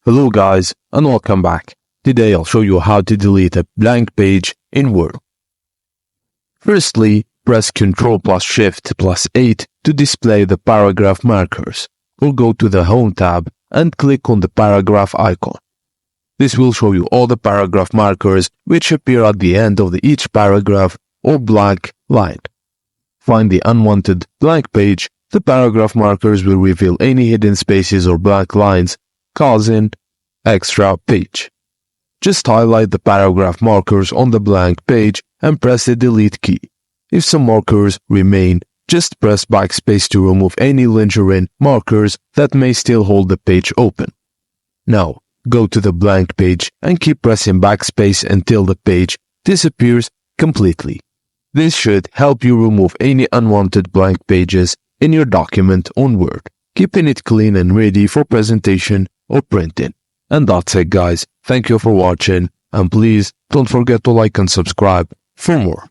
Hello guys and welcome back. Today I'll show you how to delete a blank page in Word. Firstly, press Ctrl plus Shift plus 8 to display the paragraph markers, or go to the Home tab and click on the paragraph icon. This will show you all the paragraph markers which appear at the end of each paragraph or blank line. Find the unwanted blank page. The paragraph markers will reveal any hidden spaces or blank lines, causing extra page. Just highlight the paragraph markers on the blank page and press the delete key. If some markers remain, just press backspace to remove any lingering markers that may still hold the page open. Now, go to the blank page and keep pressing backspace until the page disappears completely. This should help you remove any unwanted blank pages in your document on Word, keeping it clean and ready for presentation or printing. And that's it guys, thank you for watching and please don't forget to like and subscribe for more.